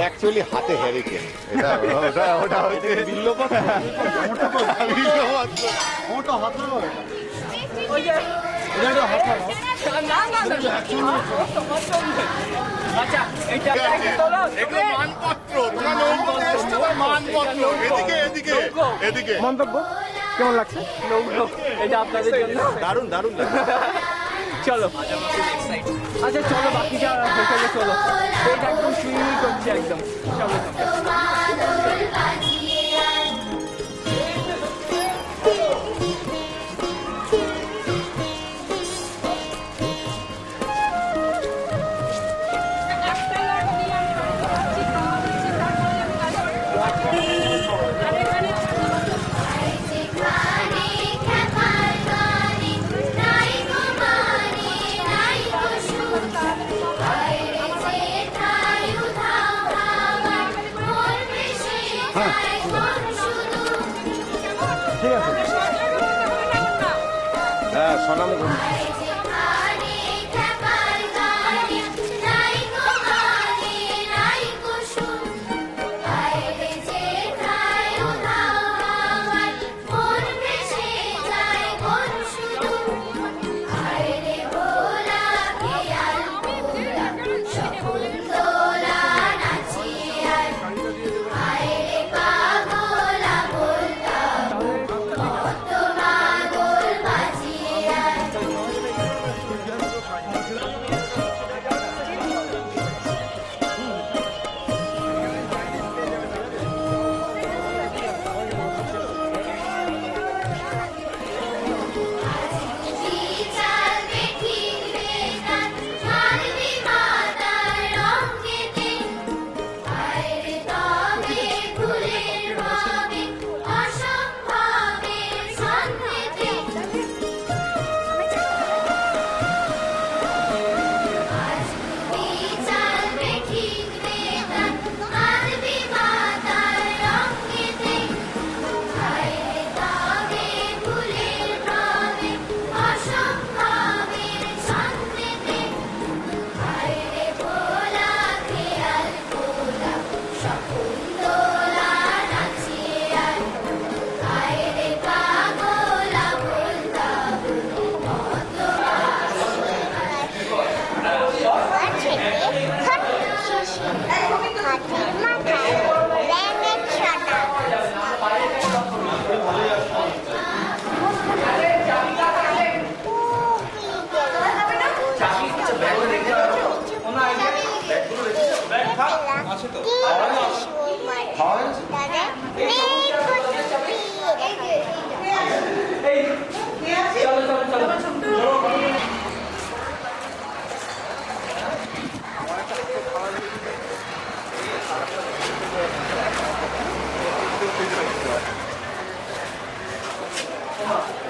Actually হাতে hurricane, এটা ওটা ওটা হচ্ছে বিল্লপত্র। ওটা হাত না ওই যে এটা হাত না আচ্ছা এইটা এগুলো মানপত্র, তোমার নৌকোতে এসছো মানপত্র। এদিকে এদিকে এদিকে মন্তব্য কেমন লাগছে? এটা আপনাদের জন্য দারুণ দারুণ লাগছে। চলো আচ্ছা চলো বাকি যা হোটেলে চলো, এটা একদম সুইমিং করছে একদম। চলো ঠিক আছে। হ্যাঁ সোনাম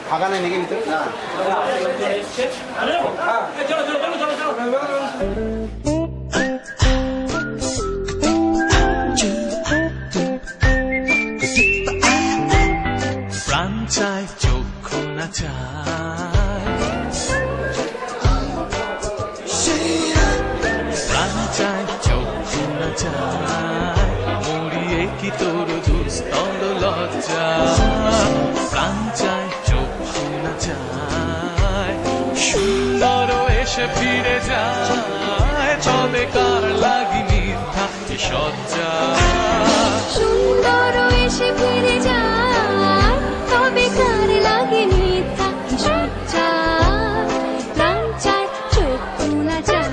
ফাঁকা নেই নাকি ভিতরে? না প্রাণ চায় চক্ষু না চায়, প্রাণ চায় চক্ষু না চায়, মরিয়ে কি তোর দুস্তর লজ্জা। প্রাণ চায় চক্ষু না চায়, সুন্দর এসে ফিরে যায়, তবে কার লাগি মিথ্যা সজ্জা। সুন্দর এসে ফিরে যায়, তবে কার লাগে মিথ্যা সজ্জা। প্রাণ চায় চক্ষু না চায়।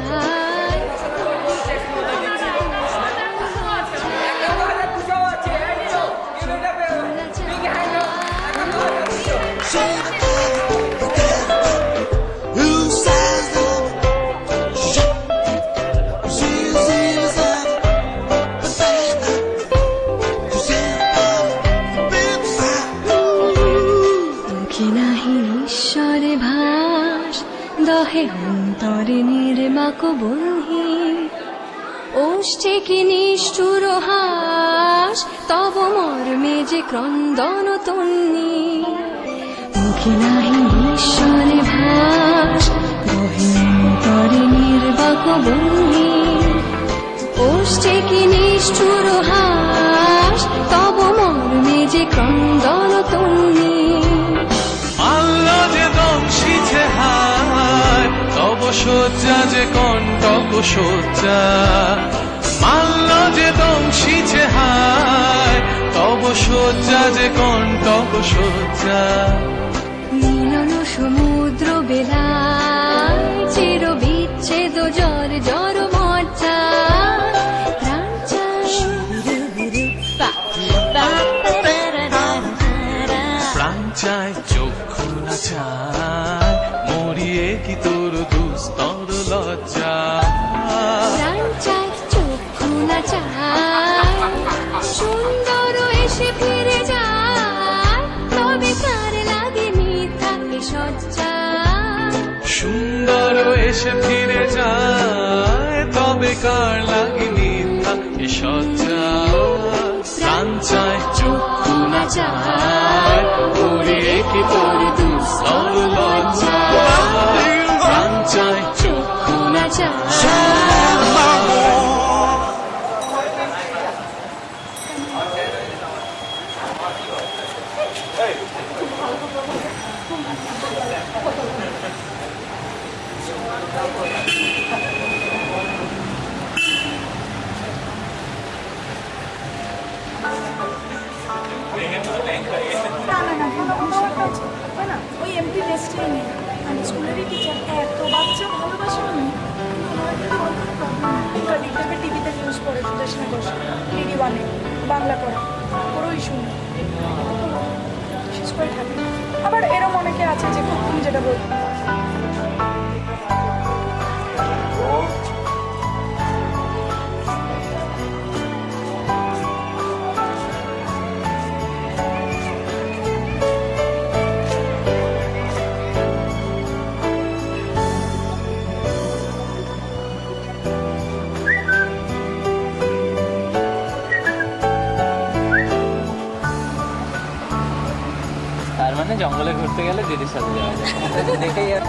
ঈশ্বরে ভাস দহে অন্তরে নির্বাক বহি, ওষ্ঠে কি নিষ্ঠুর হাস, তব মর্মে যে ক্রন্দন তন্নি। মুখে নাহি ঈশ্বরে ভাস দহে অন্তরে নির্বাক বহি, ওষ্ঠে কি নিষ্ঠুর হাস তব মর্মে যে ক্রন্দন তুমি আল্লাহ যে দংশিছে হায় তব শয্যা যে কণ্টক শয্যা মাল্য যে দংশিছে হায় তব শয্যা যে কণ্টক শয্যা মিলন সমুদ্র বেলায় চির বিচ্ছেদ জ্বর জ্বর মজ্জা প্রাণ চায় প্রাণ চায় চক্ষু না চায় মরিয়ে কি তোর দুস্তর লজ্জা প্রাণ চায় চক্ষু না চায় সুন্দর এসে ফিরে যায় তবে কার লাগে মিথ্যা এ সজ্জা সুন্দর এসে ফিরে যায় তবে কার লাগে মিথ্যা এ সজ্জা প্রাণ চায় চক্ষু না চায় মরিয়ে কি তোর দুস্তর লজ্জা প্রাণ চায় চক্ষু না ওই এমপি রেস্টেই নেই আমি স্কুলেরই টিচার এত বাচ্চা ভালোবাসে আমি টিভিতে নিউজ পড়ে সুদর্শনা ঘোষ ডিডি ওয়ানে বাংলা পড়া পুরো ইস্যু নেই শেষ করে থাকে আবার এরম অনেকে আছে যে খুব তুমি যেটা বল তার মানে জঙ্গলে ঘুরতে গেলে দিদির সাথে যাওয়া যায় দেখেই আর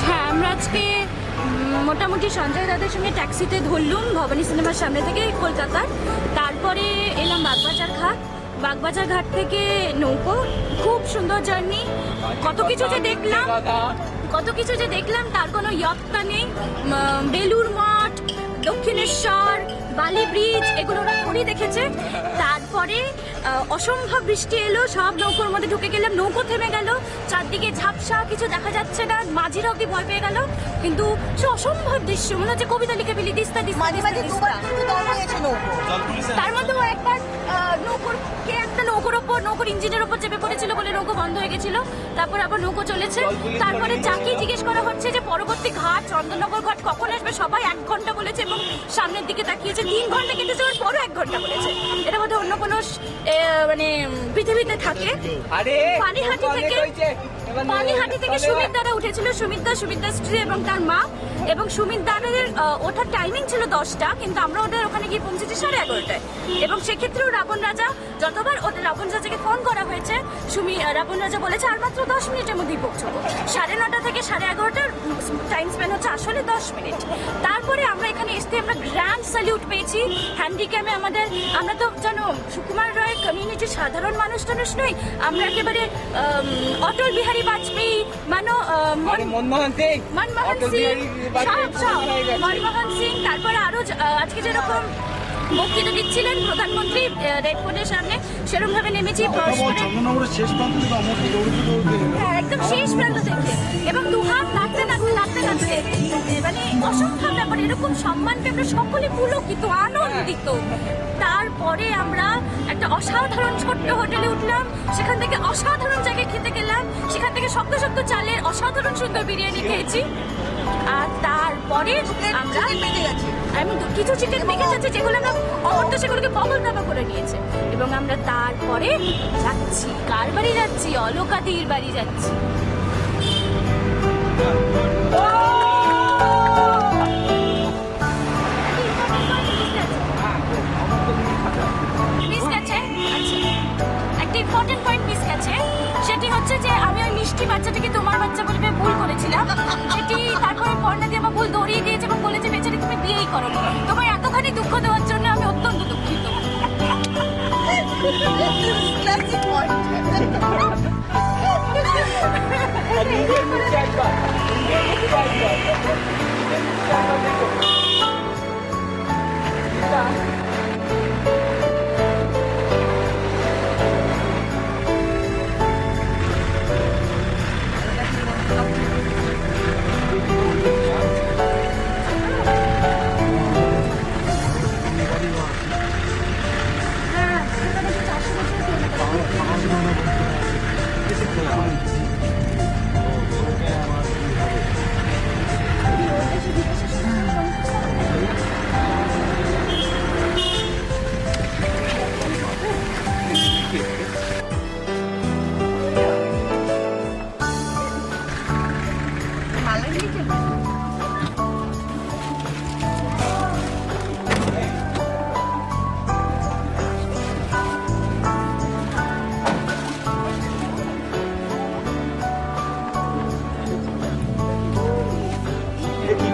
হ্যাঁ আমরা আজকে মোটামুটি সঞ্জয় দাদের সঙ্গে ট্যাক্সিতে ধরলুম ভবানী সিনেমার সামনে থেকে কলকাতার তারপরে এলাম বাগবাজার ঘাট থেকে নৌকো খুব সুন্দর জার্নি কত কিছু যে দেখলাম তার কোনো ইয়ত্তা নেই বেলুর মঠ দক্ষিণেশ্বর বালি ব্রিজ এগুলো ওরা থোড়ই দেখেছে তারপরে অসম্ভব বৃষ্টি এলো সব নৌকোর মধ্যে ঢুকে গেলাম নৌকো থেমে গেল চারদিকে ঝাপসা কিছু দেখা যাচ্ছে না মাঝিরা অব্দি ভয় পেয়ে গেল কিন্তু সে অসম্ভব দৃশ্য মনে হচ্ছে কবিতা লিখে ফেলি দিস্তা তার মধ্যেও একবার নৌকোর ইঞ্জিনের ওপর চেপে পড়েছিল বলে নৌকো বন্ধ হয়ে গেছিল তারপর আবার নৌকো চলেছে তারপরে যাকে জিজ্ঞেস করা হচ্ছে যে পরবর্তী ঘাট চন্দননগর ঘাট কখন আসবে সবাই 1 ঘন্টা বলেছে এবং সামনের দিকে তাকিয়েছে 3 ঘন্টা কেটেছে ওর পরও 1 ঘন্টা বলেছে এটা বোধহয় অন্য কোনো মানে পৃথিবীতে থাকে পানিহাটি থেকে সুমিত দাদা উঠেছিল সুমিত দার স্ত্রী এবং তার মা এবং সুমিত দাদাদের ওঠার টাইমিং ছিল 10টা কিন্তু আমরা ওদের ওখানে গিয়ে পৌঁছেছি 11:30টায় এবং সেক্ষেত্রেও রাবণ রাজা যতবার ওদের রাবণ রাজাকে ফোন করা হয়েছে রাবণ রাজা বলেছে আর মাত্র 10 মিনিটের মধ্যেই পৌঁছবো 9:30 থেকে 11:30টার টাইম স্পেন্ড হচ্ছে আসলে 10 মিনিট তারপরে আমরা এখানে এসে আমরা গ্র্যান্ড স্যালিউট পেয়েছি হ্যান্ডিক্যামে আমরা তো জানো সুকুমার রায় কমিউনিটির সাধারণ মানুষ নই আমরা একেবারে অটল বিহারী বাজপেয়ী মনমোহন সিং তারপরে আরো আজকে যেরকম বক্তৃতা দিচ্ছিলেন প্রধানমন্ত্রী রেড ফোর্টের সামনে সেরকম ভাবে নেমেছি একদম শেষ প্রান্ত থেকে এবং দুহাত নাচতে মানে অসম্ভব ব্যাপার এরকম সম্মান পেয়ে আমরা সকলে পুলকিত আনন্দিত তারপরে আমরা একটা অসাধারণ ছোট্ট হোটেলে উঠলাম সেখান থেকে অসাধারণ জায়গায় খেতে গেলাম সেখান থেকে শক্ত চালের অসাধারণ সুন্দর বিরিয়ানি খেয়েছি আর তারপরে আমরা আমি কিছু চিকেন মেখে যাচ্ছে যেগুলো আমরা অমর্ত সেগুলোকে বগল দাবা করে নিয়েছে এবং আমরা তারপরে যাচ্ছি কার বাড়ি যাচ্ছি অলকাদির বাড়ি যাচ্ছি করো। তোমার এতখানি দুঃখ দেওয়ার জন্য আমি অত্যন্ত দুঃখিত। আর নিজের মুখে একবার, নিজের মুখে একবার। একবার দেখো।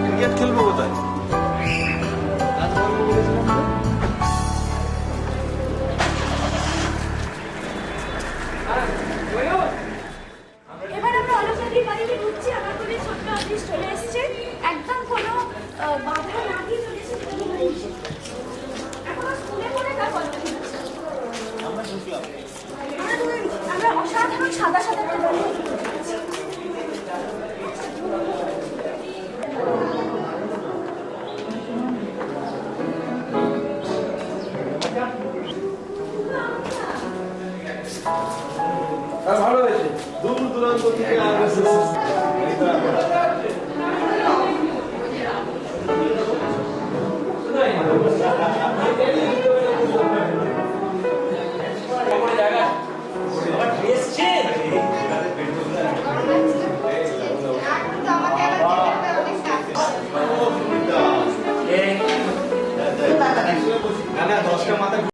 ক্রিকেট খেলবো কোথায়? এবার আমরা অলৌকিক বাড়িতে ঢুকছি। আমার খুবই ছোট্ট অফিস চলে এসছে, একদম কোনো বাধা না দিয়ে চলে এসেছে। এখন স্কুলে পড়ে তার আমরা অসাধারণ সাদা সাদা